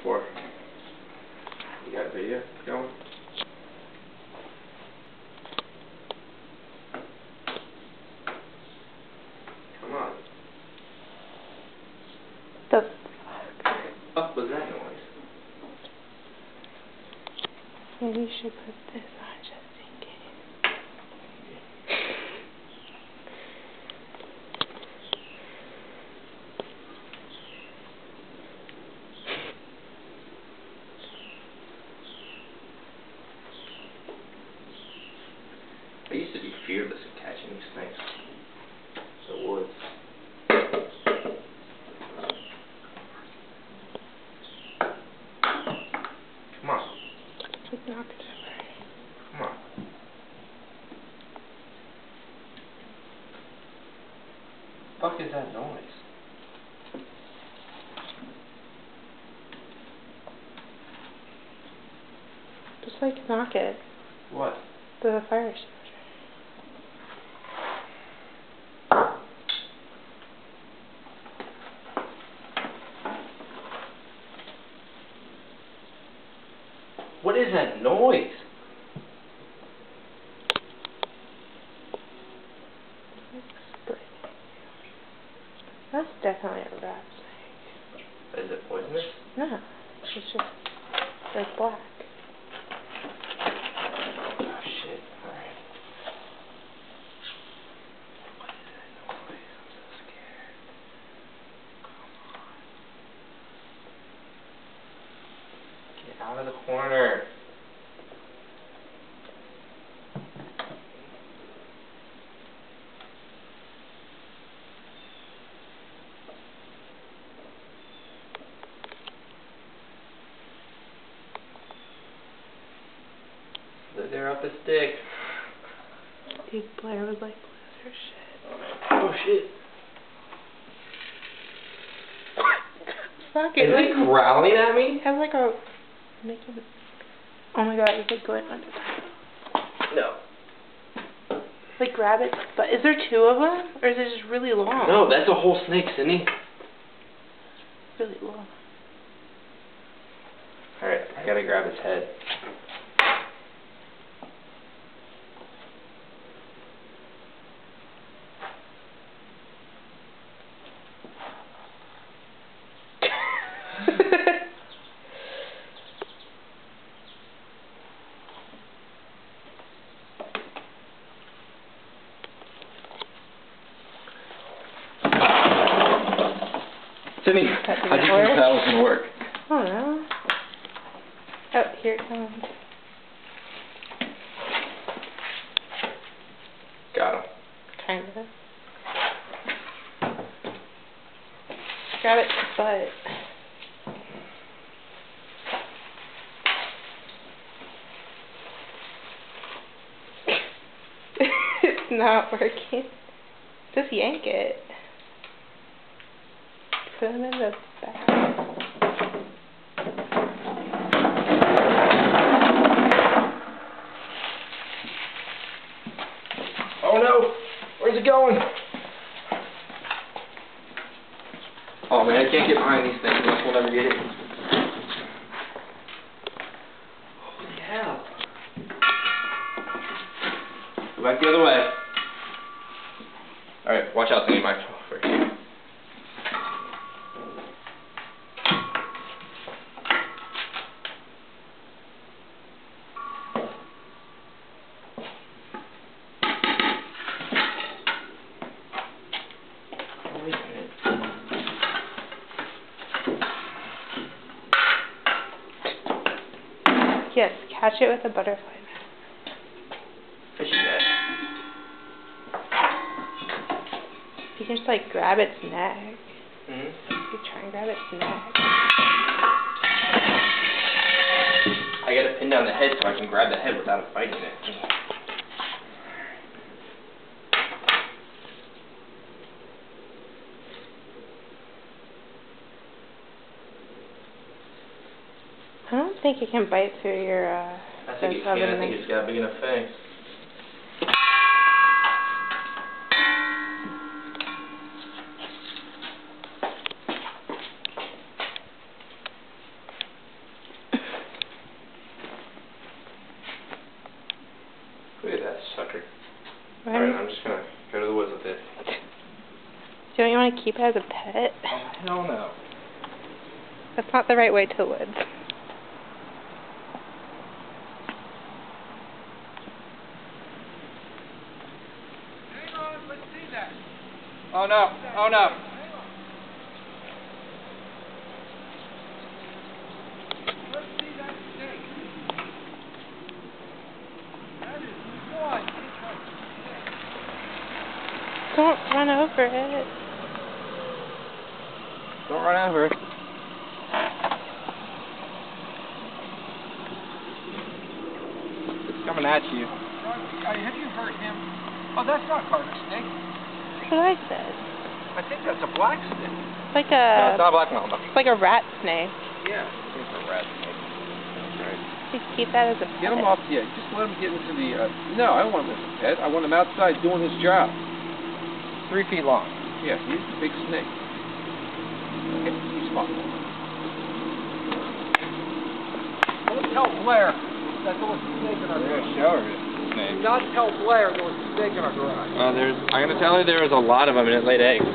for? You got a video going? Come on. The What was that noise? Maybe you should put this on just in case. I used to be fearless in catching these things. The woods. Come on. Just knock it over. Come on. What the fuck is that noise? Just like knock it. What? The fire extinguisher. What is that noise? That's definitely a rat snake. Is it poisonous? No, it's just like black. Oh shit, alright. What is that noise? I'm so scared. Come on. Get out of the corner. They're up a stick. Dude, Blair would like lose her shit. Oh shit. Fuck Is it growling at me? It has like a making. Oh my god, it's like going under. No. Like grab it, but is there two of them, or is it just really long? No, that's a whole snake, Sydney. Really long. Alright, I gotta grab his head. Sydney, how do you think that was going to work? I don't know. Oh, here it comes. Got him. Kind of. Grab its butt. It's not working. Just yank it. Put him in the back. Oh no! Where's it going? Oh man, I can't get behind these things unless we'll never get it. Holy hell. Go back the other way. Alright, watch out, Sydney, Mike. First. Yes, catch it with a butterfly net. Fishing net. You can just like grab its neck. Mm-hmm. You try and grab its neck. I gotta pin down the head so I can grab the head without it fighting it. I don't think it can bite through your, I think it can. I think it's got a big enough fang. want to keep it as a pet? Oh, hell no. That's not the right way to live. Hang on, let's see that. Oh no, oh no. Let's see that snake. That is one interesting snake. Don't run over it. Don't run over it. It's coming at you. Have you heard him? Oh, that's not part of a snake. That's what I said. I think that's a black snake. It's like No, it's a, not a black mamba. it's like a rat snake. Yeah, it's a rat snake. That's right. Just keep that as a pet. Get him off, yeah, just let him get into the, no, I don't want him as a pet. I want him outside doing his job. 3 feet long. Yeah, he's a big snake. Okay, he's smart. Don't tell Blair that there was a snake in our garage. Shower is snake. Do not tell Blair there was a snake in our garage. I'm gonna tell her there was a lot of them and it laid eggs.